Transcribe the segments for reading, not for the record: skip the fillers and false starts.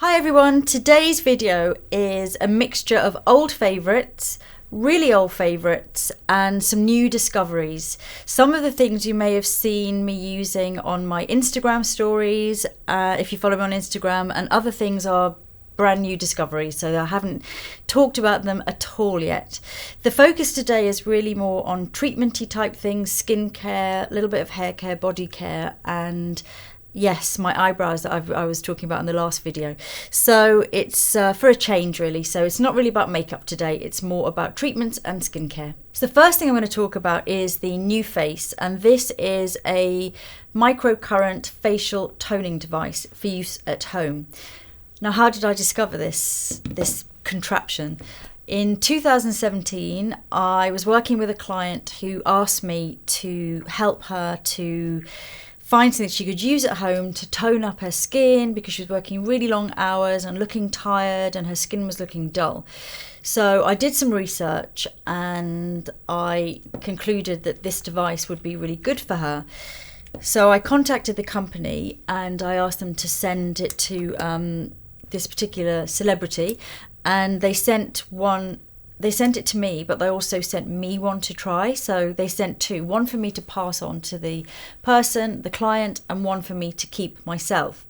Hi everyone, today's video is a mixture of old favourites, really old favourites, and some new discoveries. Some of the things you may have seen me using on my Instagram stories, if you follow me on Instagram, and other things are brand new discoveries, so I haven't talked about them at all yet. The focus today is really more on treatmenty type things, skincare, a little bit of hair care, body care, and yes, my eyebrows that I was talking about in the last video. So it's for a change really. So it's not really about makeup today. It's more about treatments and skincare. So the first thing I'm going to talk about is the NuFace. And this is a microcurrent facial toning device for use at home. Now, how did I discover this contraption? In 2017, I was working with a client who asked me to help her to find something she could use at home to tone up her skin because she was working really long hours and looking tired and her skin was looking dull. So I did some research and I concluded that this device would be really good for her. So I contacted the company and I asked them to send it to this particular celebrity, and they sent it to me, but they also sent me one to try. So they sent two, one for me to pass on to the person, the client, and one for me to keep myself.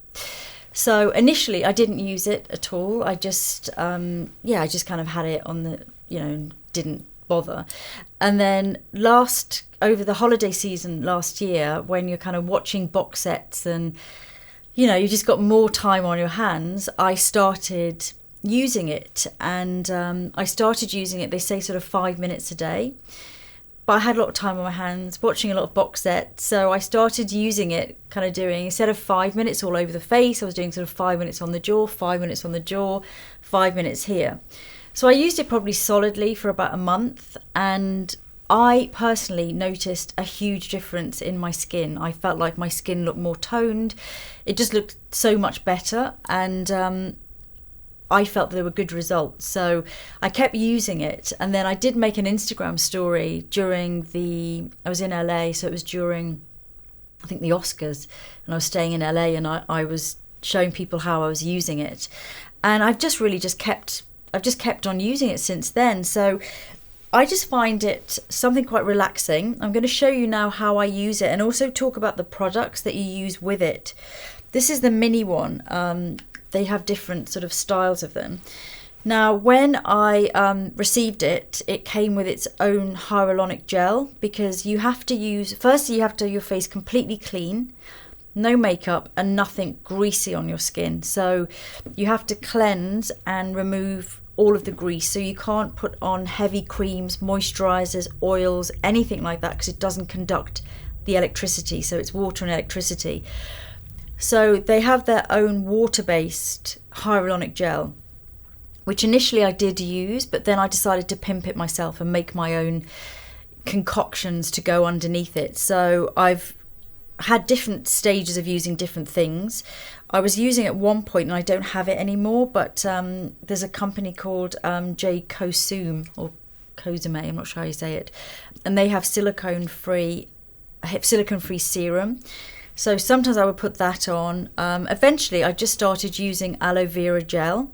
So initially I didn't use it at all. I just, I just kind of had it on the, didn't bother. And then over the holiday season last year, when you're kind of watching box sets and, you just got more time on your hands, I started using it, and I started using it, they say sort of 5 minutes a day, but I had a lot of time on my hands watching a lot of box sets, so I started using it, kind of doing, instead of 5 minutes all over the face, I was doing sort of 5 minutes on the jaw, 5 minutes on the jaw, 5 minutes here. So I used it probably solidly for about a month, and I personally noticed a huge difference in my skin. I felt like my skin looked more toned, it just looked so much better, and I felt there were good results. So I kept using it. And then I did make an Instagram story I was in LA, so it was during, I think, the Oscars. And I was staying in LA and I was showing people how I was using it. And I've just kept on using it since then. So I just find it something quite relaxing. I'm going to show you now how I use it and also talk about the products that you use with it. This is the mini one. They have different sort of styles of them. Now, when I received it, it came with its own hyaluronic gel, because firstly you have to have your face completely clean, no makeup and nothing greasy on your skin. So you have to cleanse and remove all of the grease. So you can't put on heavy creams, moisturizers, oils, anything like that, because it doesn't conduct the electricity. So it's water and electricity. So they have their own water-based hyaluronic gel, which initially I did use, but then I decided to pimp it myself and make my own concoctions to go underneath it. So I've had different stages of using different things. I was using it at one point and I don't have it anymore, but there's a company called JKosmmune or Kozume, I'm not sure how you say it, and they have silicone-free serum. So sometimes I would put that on. Eventually I just started using aloe vera gel,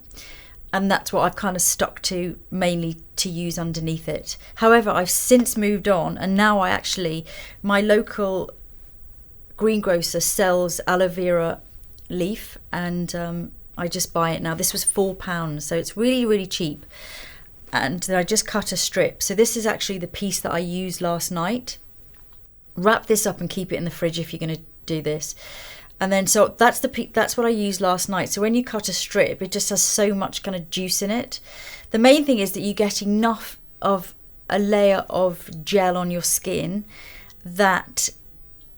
and that's what I've kind of stuck to mainly to use underneath it. However, I've since moved on, and now my local greengrocer sells aloe vera leaf, and I just buy it now. This was £4, so it's really, really cheap. And then I just cut a strip. So this is actually the piece that I used last night. Wrap this up and keep it in the fridge if you're going to do this. And then so that's what I used last night. So when you cut a strip, it just has so much kind of juice in it. The main thing is that you get enough of a layer of gel on your skin that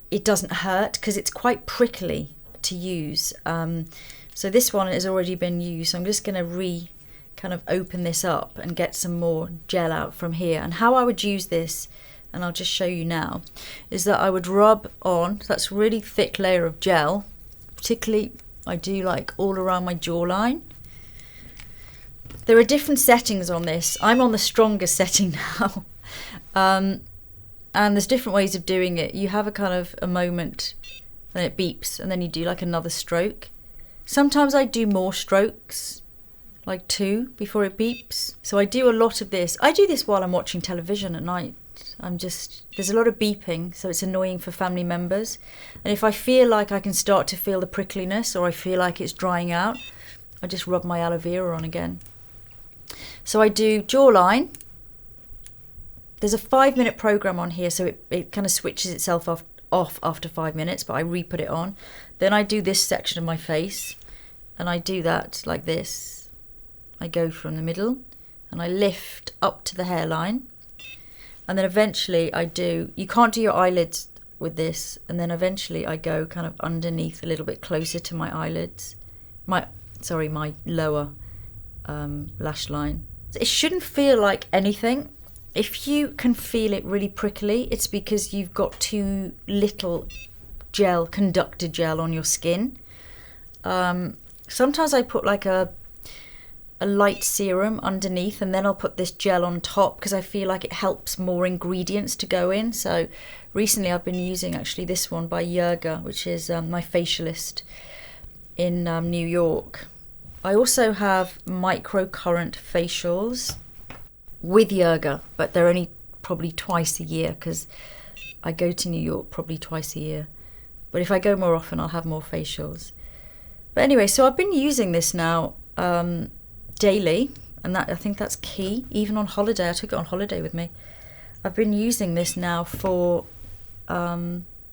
it doesn't hurt, because it's quite prickly to use. So this one has already been used, so I'm just going to kind of open this up and get some more gel out from here. And how I would use this, and I'll just show you now, is that I would rub on, so that's a really thick layer of gel, particularly I do like all around my jawline. There are different settings on this. I'm on the strongest setting now. And there's different ways of doing it. You have a kind of a moment, then it beeps, and then you do like another stroke. Sometimes I do more strokes, like 2 before it beeps. So I do a lot of this. I do this while I'm watching television at night. There's a lot of beeping, so it's annoying for family members. And if I feel like I can start to feel the prickliness, or I feel like it's drying out, I just rub my aloe vera on again. So I do jawline. There's a 5-minute program on here, so it kind of switches itself off after 5 minutes, but I re-put it on. Then I do this section of my face, and I do that like this. I go from the middle, and I lift up to the hairline. And then eventually you can't do your eyelids with this, and then eventually I go kind of underneath a little bit closer to my eyelids. My lower lash line. It shouldn't feel like anything. If you can feel it really prickly, it's because you've got too little conductor gel on your skin. Sometimes I put like a light serum underneath, and then I'll put this gel on top because I feel like it helps more ingredients to go in. So recently I've been using actually this one by Yurga, which is my facialist in New York. I also have microcurrent facials with Yurga, but they're only probably twice a year because I go to New York probably twice a year. But if I go more often, I'll have more facials. But anyway, so I've been using this now daily, and I think that's key. Even on holiday, I took it on holiday with me. I've been using this now for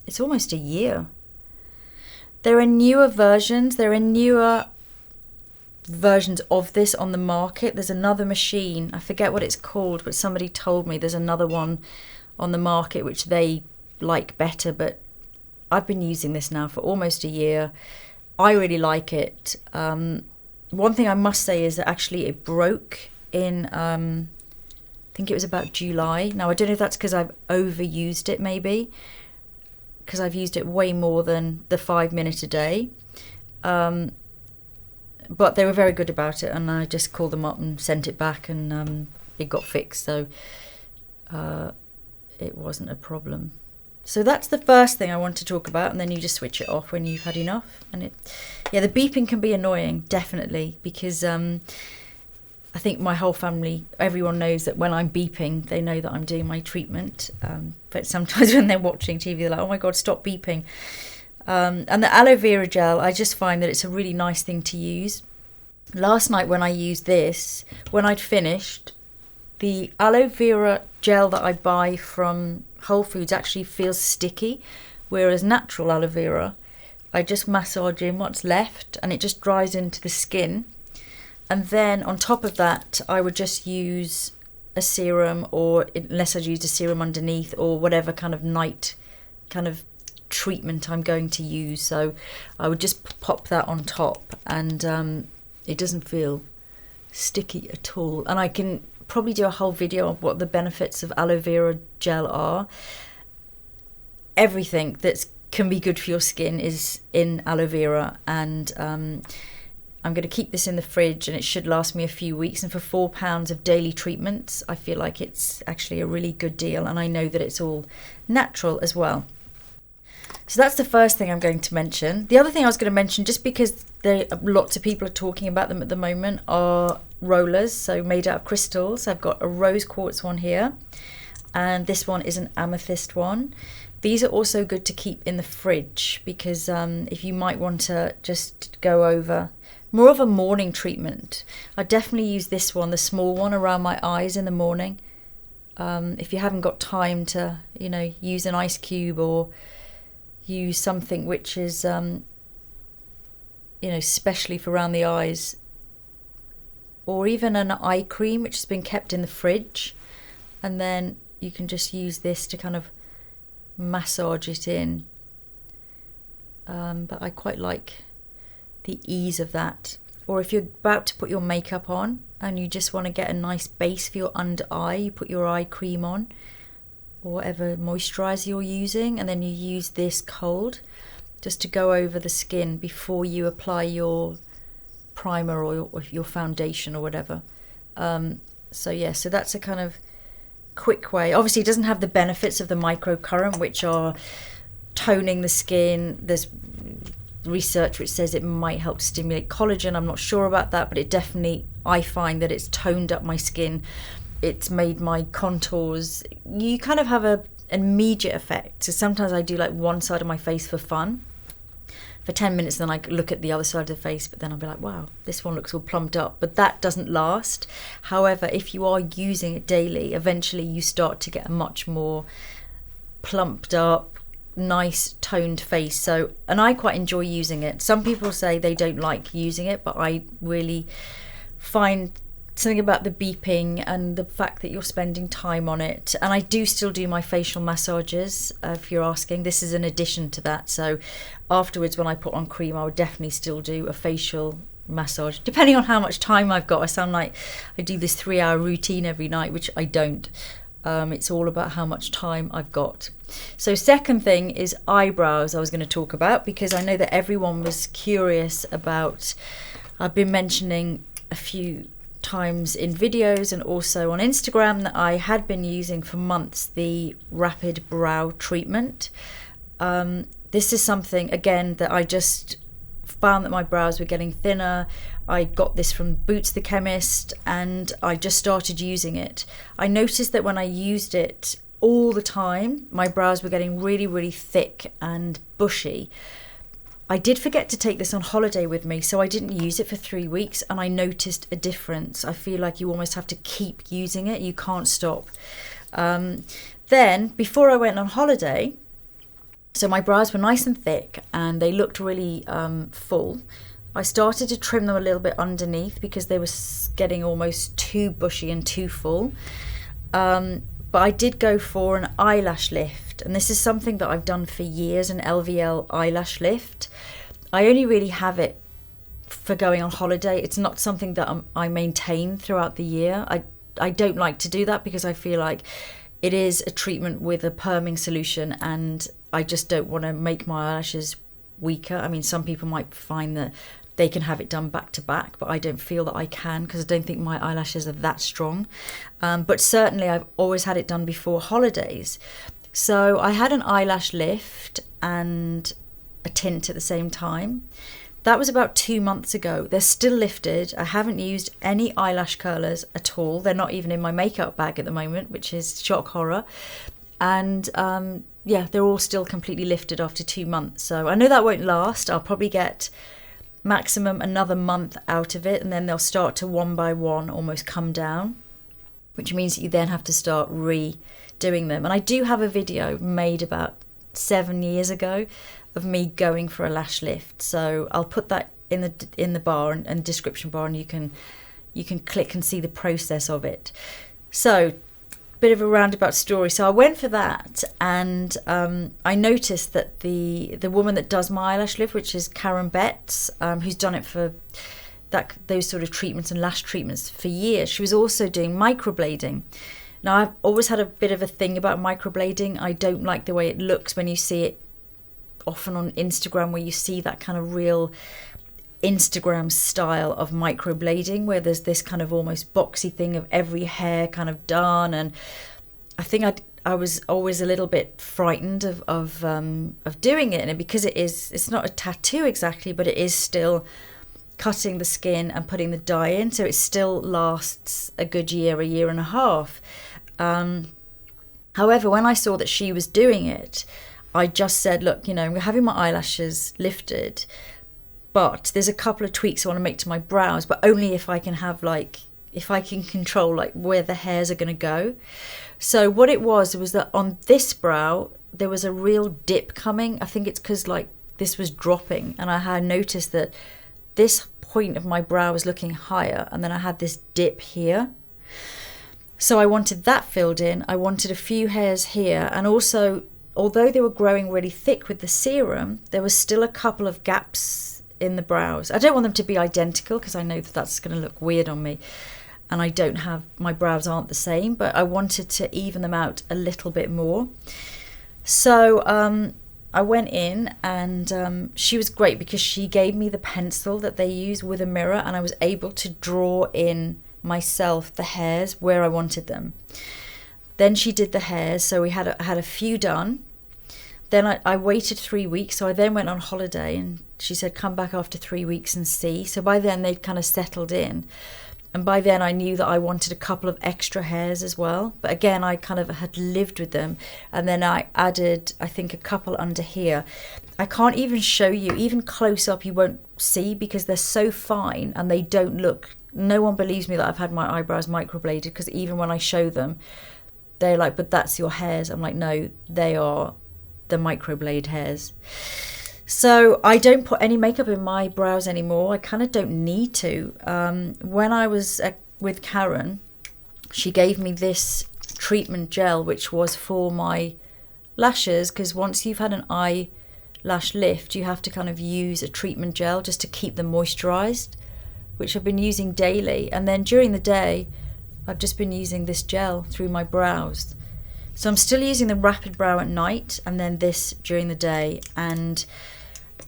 it's almost a year. There are newer versions. Of this on the market. There's another machine, I forget what it's called, but somebody told me there's another one on the market which they like better, but I've been using this now for almost a year. I really like it. One thing I must say is that actually it broke in I think it was about July. Now I don't know if that's because I've overused it, maybe because I've used it way more than the 5 minutes a day. But they were very good about it, and I just called them up and sent it back, and it got fixed, so it wasn't a problem. So that's the first thing I want to talk about, and then you just switch it off when you've had enough. And the beeping can be annoying, definitely, because I think my whole family, everyone knows that when I'm beeping, they know that I'm doing my treatment. But sometimes when they're watching TV, they're like, oh my God, stop beeping. And the aloe vera gel, I just find that it's a really nice thing to use. Last night when I used this, when I'd finished, the aloe vera gel that I buy from Whole Foods actually feels sticky, whereas natural aloe vera, I just massage in what's left and it just dries into the skin. And then on top of that, I would just use a serum, or unless I'd used a serum underneath, or whatever kind of night kind of treatment I'm going to use. So I would just pop that on top, and it doesn't feel sticky at all. And I can probably do a whole video on what the benefits of aloe vera gel are. Everything that can be good for your skin is in aloe vera, and I'm going to keep this in the fridge, and it should last me a few weeks. And for £4 of daily treatments, I feel like it's actually a really good deal, and I know that it's all natural as well. So that's the first thing I'm going to mention. The other thing I was going to mention, just because lots of people are talking about them at the moment, are rollers, so made out of crystals. I've got a rose quartz one here, and this one is an amethyst one. These are also good to keep in the fridge, because if you might want to just go over more of a morning treatment, I definitely use this one, the small one, around my eyes in the morning. If you haven't got time to, use an ice cube, or use something which is, specially for around the eyes, or even an eye cream which has been kept in the fridge, and then you can just use this to kind of massage it in. But I quite like the ease of that. Or if you're about to put your makeup on and you just want to get a nice base for your under eye, you put your eye cream on, or whatever moisturizer you're using, and then you use this cold just to go over the skin before you apply your primer or your foundation or whatever. So that's a kind of quick way. Obviously it doesn't have the benefits of the microcurrent, which are toning the skin. There's research which says it might help stimulate collagen. I'm not sure about that, but it definitely, I find that it's toned up my skin. It's made my contours, you kind of have an immediate effect. So sometimes I do like one side of my face for fun for 10 minutes, then I look at the other side of the face, but then I'll be like, wow, this one looks all plumped up, but that doesn't last. However, if you are using it daily, eventually you start to get a much more plumped up, nice toned face. So, and I quite enjoy using it. Some people say they don't like using it, but I really find something about the beeping and the fact that you're spending time on it. And I do still do my facial massages, if you're asking. This is an addition to that. So afterwards, when I put on cream, I would definitely still do a facial massage, depending on how much time I've got. I sound like I do this 3-hour routine every night, which I don't. It's all about how much time I've got. So second thing is eyebrows I was going to talk about, because I know that everyone was curious about, I've been mentioning a few times in videos and also on Instagram that I had been using for months the RapidBrow treatment. This is something, again, that I just found that my brows were getting thinner. I got this from Boots the Chemist and I just started using it. I noticed that when I used it all the time, my brows were getting really, really thick and bushy. I did forget to take this on holiday with me, so I didn't use it for 3 weeks, and I noticed a difference. I feel like you almost have to keep using it. You can't stop. Then, before I went on holiday, so my brows were nice and thick and they looked really full. I started to trim them a little bit underneath because they were getting almost too bushy and too full. But I did go for an eyelash lift, and this is something that I've done for years, an LVL eyelash lift. I only really have it for going on holiday. It's not something that I maintain throughout the year. I don't like to do that because I feel like it is a treatment with a perming solution, and I just don't want to make my eyelashes weaker. I mean, some people might find that they can have it done back to back, but I don't feel that I can because I don't think my eyelashes are that strong. But certainly I've always had it done before holidays. So I had an eyelash lift and a tint at the same time. That was about 2 months ago. They're still lifted. I haven't used any eyelash curlers at all. They're not even in my makeup bag at the moment, which is shock horror. And yeah, they're all still completely lifted after 2 months. So I know that won't last. I'll probably get maximum another month out of it, and then they'll start to one by one almost come down, which means that you then have to start redoing them. And I do have a video made about 7 years ago of me going for a lash lift, so I'll put that in the bar and description bar, and you can click and see the process of it. So bit of a roundabout story. So I went for that, and I noticed that the woman that does my eyelash lift, which is Karen Betts, who's done it for those sort of treatments and lash treatments for years, she was also doing microblading. Now, I've always had a bit of a thing about microblading. I don't like the way it looks when you see it often on Instagram, where you see that kind of real Instagram style of microblading, where there's this kind of almost boxy thing of every hair kind of done. And I think I was always a little bit frightened of doing it, and because it's not a tattoo exactly, but it is still cutting the skin and putting the dye in, so it still lasts a good year and a half. However, when I saw that she was doing it, I just said, look, I'm having my eyelashes lifted, but there's a couple of tweaks I want to make to my brows, but only if I can control like where the hairs are going to go. So what it was that on this brow there was a real dip coming. I think it's because like this was dropping, and I had noticed that this point of my brow was looking higher, and then I had this dip here. So I wanted that filled in. I wanted a few hairs here, and also, although they were growing really thick with the serum, there was still a couple of gaps in the brows. I don't want them to be identical because I know that that's going to look weird on me, and my brows aren't the same, but I wanted to even them out a little bit more. So I went in, and she was great because she gave me the pencil that they use with a mirror, and I was able to draw in myself the hairs where I wanted them. Then she did the hairs, so I had a few done. Then I waited 3 weeks, so I then went on holiday, and she said, come back after 3 weeks and see. So by then they'd kind of settled in. And by then I knew that I wanted a couple of extra hairs as well. But again, I kind of had lived with them. And then I added, I think, a couple under here. I can't even show you, even close up you won't see, because they're so fine and they don't look, no one believes me that I've had my eyebrows microbladed, because even when I show them, they're like, but that's your hairs. I'm like, no, they are the microblade hairs. So I don't put any makeup in my brows anymore. I kind of don't need to. When I was with Karen, she gave me this treatment gel, which was for my lashes, because once you've had an eyelash lift, you have to kind of use a treatment gel just to keep them moisturized, which I've been using daily. And then during the day, I've just been using this gel through my brows. So I'm still using the RapidBrow at night and then this during the day. And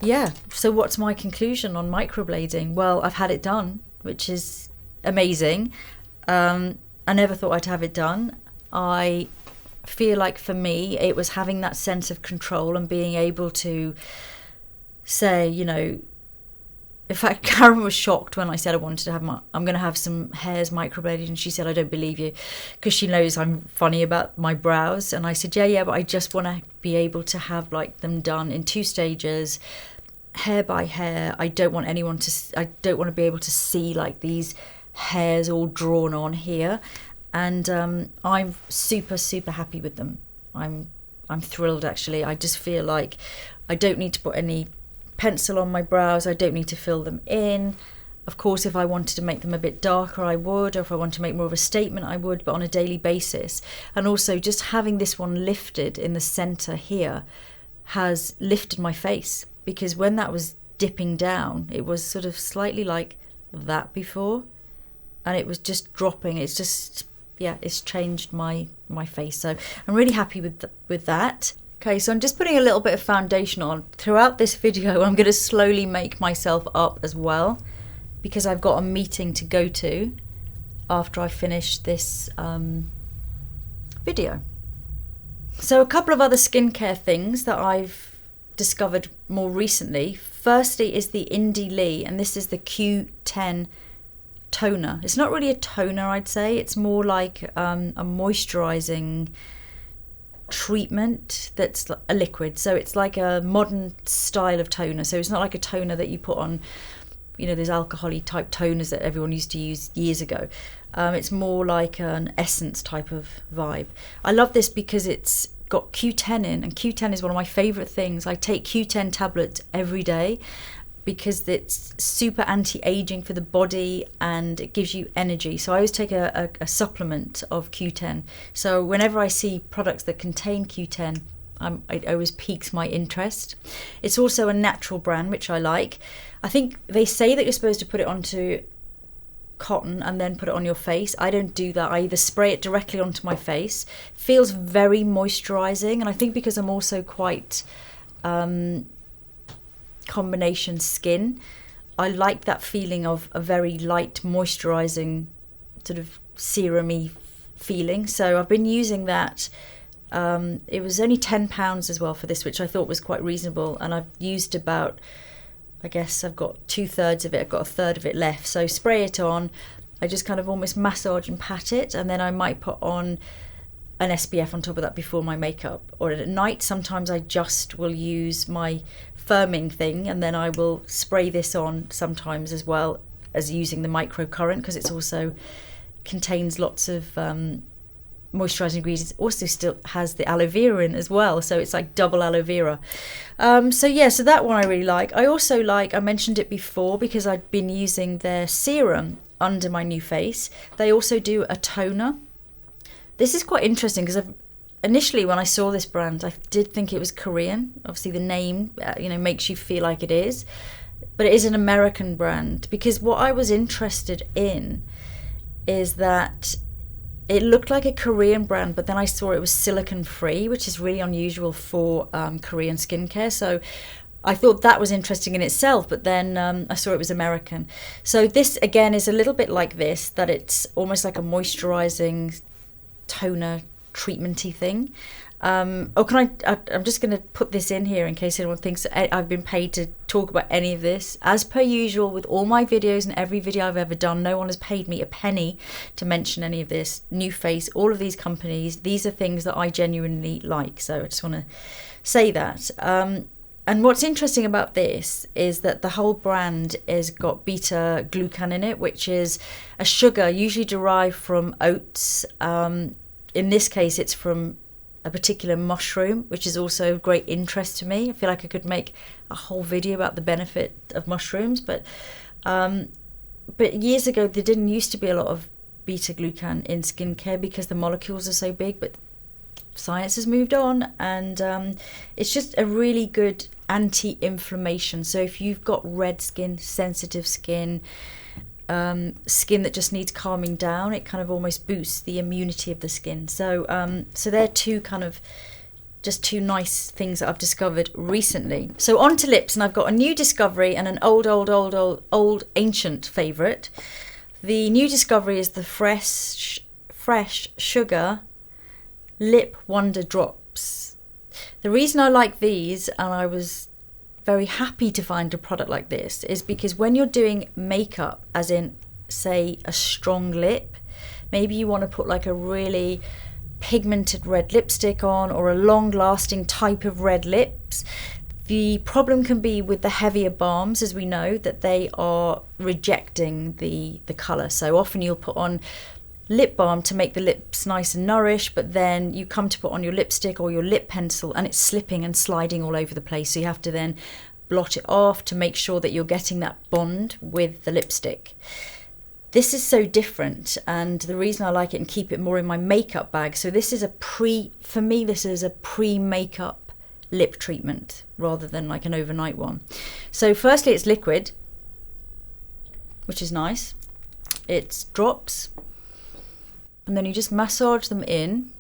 yeah, so what's my conclusion on microblading? Well, I've had it done, which is amazing. I never thought I'd have it done. I feel like for me, it was having that sense of control and being able to say, you know, in fact, Karen was shocked when I said I wanted to have I'm going to have some hairs microbladed, and she said, I don't believe you, because she knows I'm funny about my brows. And I said, yeah, but I just want to be able to have like them done in 2 stages, hair by hair. I don't want to be able to see like these hairs all drawn on here. And I'm super, super happy with them. I'm thrilled, actually. I just feel like I don't need to put any pencil on my brows. I don't need to fill them in. Of course, if I wanted to make them a bit darker, I would, or if I want to make more of a statement, I would, but on a daily basis. And also just having this one lifted in the center here has lifted my face, because when that was dipping down, it was sort of slightly like that before, and it was just dropping. It's just, yeah, it's changed my face. So I'm really happy with that. Okay, so I'm just putting a little bit of foundation on. Throughout this video, I'm going to slowly make myself up as well, because I've got a meeting to go to after I finish this video. So a couple of other skincare things that I've discovered more recently. Firstly is the Indie Lee, and this is the Q10 toner. It's not really a toner, I'd say. It's more like a moisturizing treatment that's a liquid. So it's like a modern style of toner. So it's not like a toner that you put on, you know, those alcohol-y type toners that everyone used to use years ago. It's more like an essence type of vibe. I love this because it's got Q10 in, and Q10 is one of my favorite things. I take Q10 tablets every day because it's super anti-aging for the body and it gives you energy. So I always take a supplement of Q10. So whenever I see products that contain Q10, it always piques my interest. It's also a natural brand, which I like. I think they say that you're supposed to put it onto cotton and then put it on your face. I don't do that. I either spray it directly onto my face. Feels very moisturizing, and I think because I'm also quite combination skin, I like that feeling of a very light moisturizing sort of serum-y feeling. So I've been using that. It was only £10 as well for this, which I thought was quite reasonable, and I've used about, I guess I've got 2/3 of it. I've got a third of it left. So spray it on. I just kind of almost massage and pat it, and then I might put on an SPF on top of that before my makeup. Or at night, sometimes I just will use my firming thing, and then I will spray this on sometimes as well as using the microcurrent, because it's also contains lots of moisturizing ingredients. Also still has the aloe vera in as well, so it's like double aloe vera. So that one I really like. I also like, I mentioned it before because I'd been using their serum under my NuFace. They also do a toner. This is quite interesting because initially when I saw this brand, I did think it was Korean. Obviously the name makes you feel like it is, but it is an American brand, because what I was interested in is that it looked like a Korean brand, but then I saw it was silicone free, which is really unusual for Korean skincare. So I thought that was interesting in itself, but then I saw it was American. So this again is a little bit like this, that it's almost like a moisturizing toner treatmenty thing. Oh, I'm just going to put this in here in case anyone thinks I've been paid to talk about any of this. As per usual with all my videos and every video I've ever done, no one has paid me a penny to mention any of this. NuFace, all of these companies, these are things that I genuinely like. So I just want to say that. And what's interesting about this is that the whole brand has got beta glucan in it, which is a sugar usually derived from oats. In this case, it's from a particular mushroom, which is also of great interest to me. I feel like I could make a whole video about the benefit of mushrooms, but years ago there didn't used to be a lot of beta glucan in skincare because the molecules are so big, but science has moved on, and it's just a really good anti-inflammation. So if you've got red skin, sensitive skin, skin that just needs calming down, it kind of almost boosts the immunity of the skin. So they're two nice things that I've discovered recently. So on to lips, and I've got a new discovery and an old ancient favourite. The new discovery is the fresh sugar lip wonder drops. The reason I like these, and I was very happy to find a product like this, is because when you're doing makeup, as in say a strong lip, maybe you want to put like a really pigmented red lipstick on, or a long lasting type of red lips. The problem can be with the heavier balms, as we know, that they are rejecting the colour. So often you'll put on lip balm to make the lips nice and nourished, but then you come to put on your lipstick or your lip pencil and it's slipping and sliding all over the place. So you have to then blot it off to make sure that you're getting that bond with the lipstick. This is so different, and the reason I like it and keep it more in my makeup bag, so this is for me this is a pre-makeup lip treatment rather than like an overnight one. So firstly, it's liquid, which is nice. It's drops, and then you just massage them in.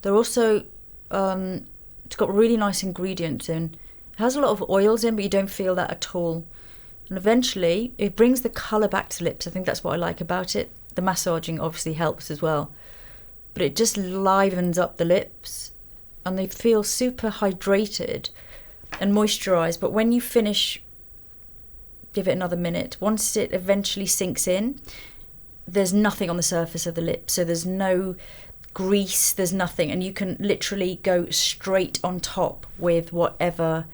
They're also it's got really nice ingredients in. It has a lot of oils in, but you don't feel that at all. And eventually it brings the colour back to the lips. I think that's what I like about it. The massaging obviously helps as well, but it just livens up the lips and they feel super hydrated and moisturised. But when you finish, give it another minute. Once it eventually sinks in, there's nothing on the surface of the lip, so there's no grease, there's nothing, and you can literally go straight on top with whatever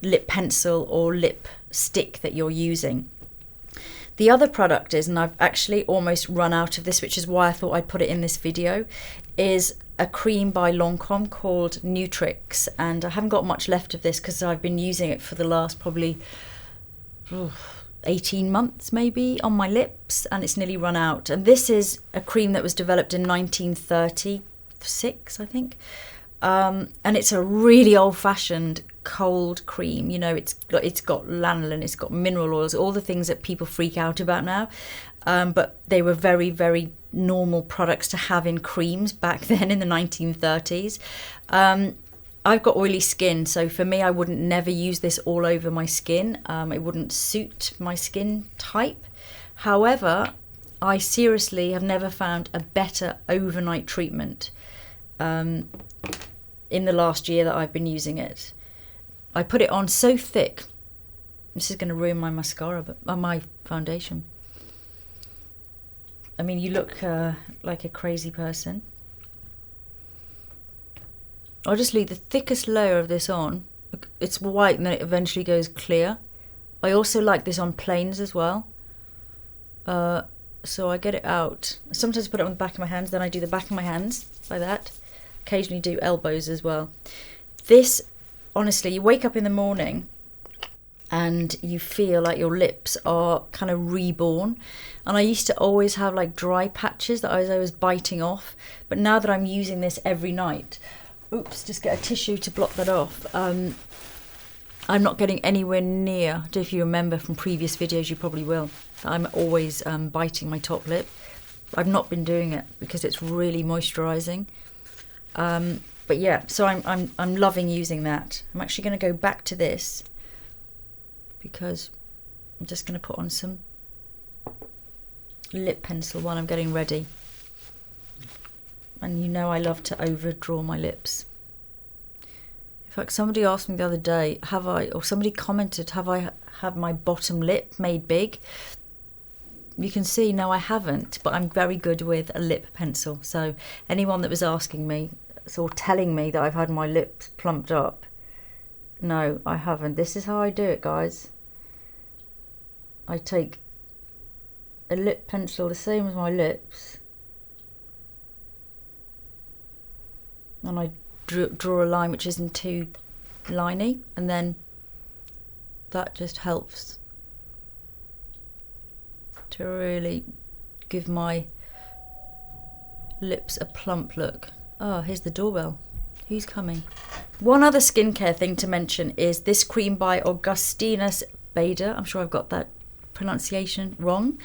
lip pencil or lip stick that you're using. The other product is, and I've actually almost run out of this, which is why I thought I'd put it in this video, is a cream by Lancôme called Nutrix, and I haven't got much left of this because I've been using it for the last probably 18 months maybe on my lips, and it's nearly run out. And this is a cream that was developed in 1936, I think, and it's a really old-fashioned cold cream. You know, it's got lanolin, it's got mineral oils, all the things that people freak out about now, but they were very, very normal products to have in creams back then in the 1930s. I've got oily skin, so for me, I wouldn't never use this all over my skin. It wouldn't suit my skin type. However, I seriously have never found a better overnight treatment in the last year that I've been using it. I put it on so thick. This is going to ruin my mascara, but my foundation. I mean, you look like a crazy person. I'll just leave the thickest layer of this on. It's white and then it eventually goes clear. I also like this on planes as well. So I get it out. I sometimes put it on the back of my hands, then I do the back of my hands like that. Occasionally do elbows as well. This, honestly, you wake up in the morning and you feel like your lips are kind of reborn. And I used to always have like dry patches that I was always biting off. But now that I'm using this every night, oops, just get a tissue to block that off. I'm not getting anywhere near, if you remember from previous videos, you probably will, I'm always biting my top lip. I've not been doing it because it's really moisturising. But yeah, so I'm loving using that. I'm actually going to go back to this because I'm just going to put on some lip pencil while I'm getting ready. And you know I love to overdraw my lips. fact, somebody asked me the other day, somebody commented, have I had my bottom lip made big? You can see, no, I haven't, but I'm very good with a lip pencil. So anyone that was asking me, or telling me that I've had my lips plumped up, no, I haven't. This is how I do it, guys. I take a lip pencil the same as my lips, and I draw a line which isn't too liney, and then that just helps to really give my lips a plump look. Oh, here's the doorbell. Who's coming? One other skincare thing to mention is this cream by Augustinus. I'm sure I've got that pronunciation wrong.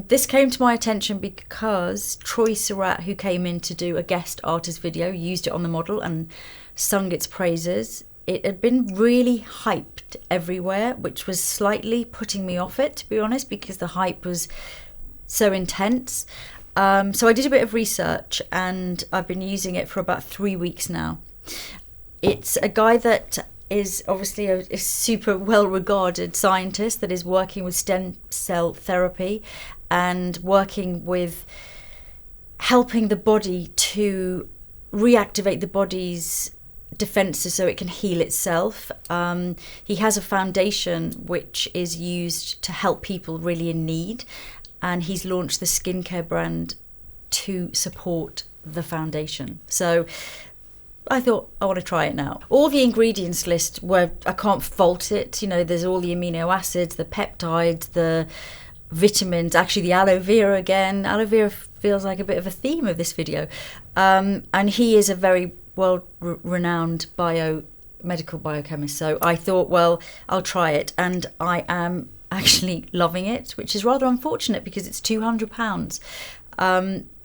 This came to my attention because Troy Surratt, who came in to do a guest artist video, used it on the model and sung its praises. It had been really hyped everywhere, which was slightly putting me off it, to be honest, because the hype was so intense. So I did a bit of research and I've been using it for about 3 weeks now. It's a guy that is obviously a super well-regarded scientist that is working with stem cell therapy and working with helping the body to reactivate the body's defenses so it can heal itself. He has a foundation which is used to help people really in need, and he's launched the skincare brand to support the foundation. So I thought, I want to try it now. All the ingredients list, where I can't fault it. You know, there's all the amino acids, the peptides, the vitamins, actually the aloe vera again. Aloe vera feels like a bit of a theme of this video. And he is a very well-renowned medical biochemist. So I thought, well, I'll try it. And I am actually loving it, which is rather unfortunate because it's £200.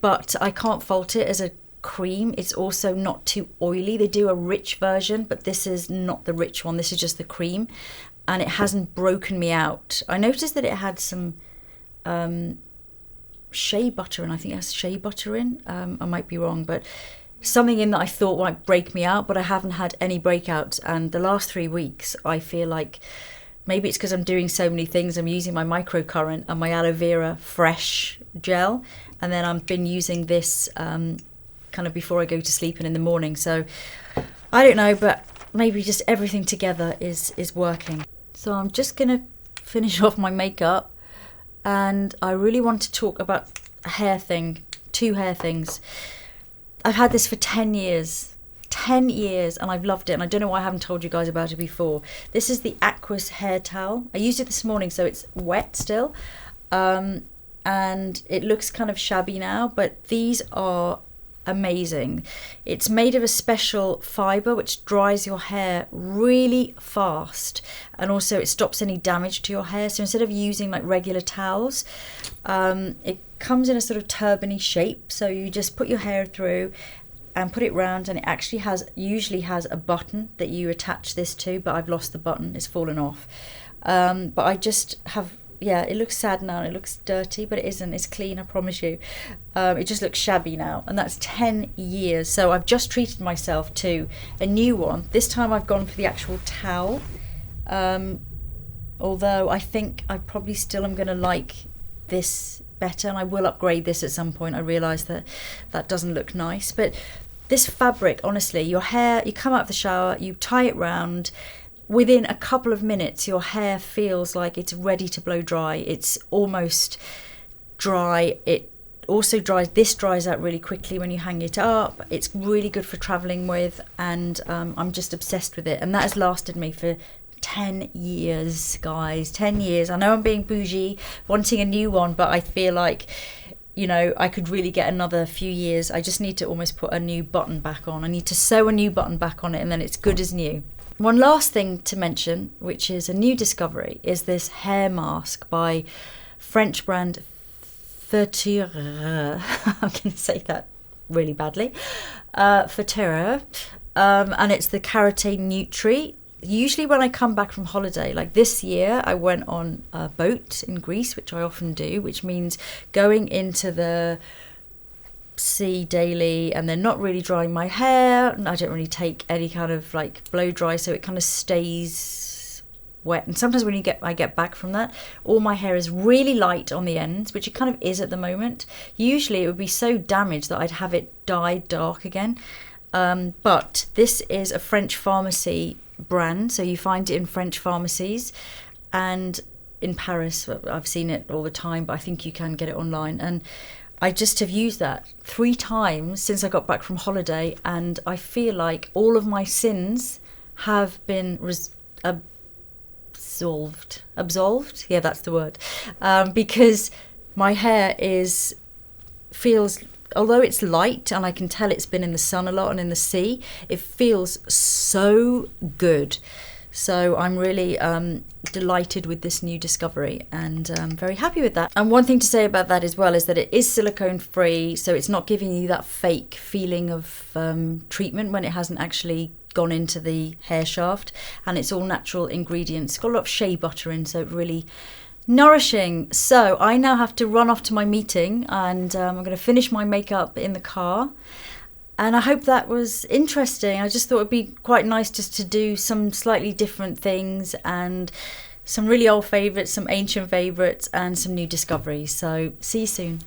But I can't fault it as a cream. It's also not too oily. They do a rich version, but this is not the rich one. This is just the cream, and it hasn't broken me out. I noticed that it had some shea butter, and I think it has shea butter in. I might be wrong, but something in that I thought might break me out, but I haven't had any breakouts. And the last 3 weeks, I feel like maybe it's because I'm doing so many things. I'm using my microcurrent and my aloe vera fresh gel, and then I've been using this kind of before I go to sleep and in the morning. So I don't know, but maybe just everything together is working. So I'm just gonna finish off my makeup, and I really want to talk about a hair thing, 2 hair things. I've had this for 10 years, and I've loved it, and I don't know why I haven't told you guys about it before. This is the Aquis hair towel. I used it this morning, so it's wet still, and it looks kind of shabby now, but these are amazing. It's made of a special fibre which dries your hair really fast, and also it stops any damage to your hair. So instead of using like regular towels, it comes in a sort of turban-y shape, so you just put your hair through and put it round, and it actually usually has a button that you attach this to, but I've lost the button, it's fallen off. But I just have, yeah, it looks sad now, and it looks dirty, but it isn't, it's clean, I promise you. It just looks shabby now, and that's 10 years. So I've just treated myself to a new one. This time I've gone for the actual towel, although I think I probably still am going to like this better, and I will upgrade this at some point. I realise that doesn't look nice, but this fabric, honestly, your hair, you come out of the shower, you tie it round, within a couple of minutes your hair feels like it's ready to blow dry. It's almost dry. It also dries out really quickly when you hang it up. It's really good for traveling with, and I'm just obsessed with it, and that has lasted me for 10 years, guys. 10 years. I know I'm being bougie wanting a new one, but I feel like, you know, I could really get another few years. I just need to almost put a new button back on. I need to sew a new button back on it, and then it's good as new. One last thing to mention, which is a new discovery, is this hair mask by French brand Furterer. I'm going to say that really badly. Furterer. And it's the Karité Nutri. Usually when I come back from holiday, like this year, I went on a boat in Greece, which I often do, which means going into the see daily, and they're not really drying my hair. I don't really take any kind of like blow dry, so it kind of stays wet. And sometimes when I get back from that, all my hair is really light on the ends, which it kind of is at the moment. Usually it would be so damaged that I'd have it dyed dark again. But this is a French pharmacy brand, so you find it in French pharmacies and in Paris. I've seen it all the time, but I think you can get it online. And I just have used that 3 times since I got back from holiday, and I feel like all of my sins have been absolved. Yeah, that's the word. Because my hair feels, although it's light and I can tell it's been in the sun a lot and in the sea, it feels so good. So I'm really delighted with this new discovery, and I'm very happy with that. And one thing to say about that as well is that it is silicone free, so it's not giving you that fake feeling of treatment when it hasn't actually gone into the hair shaft, and it's all natural ingredients. It's got a lot of shea butter in, so really nourishing. So I now have to run off to my meeting, and I'm going to finish my makeup in the car. And I hope that was interesting. I just thought it'd be quite nice just to do some slightly different things, and some really old favourites, some ancient favourites, and some new discoveries. So see you soon.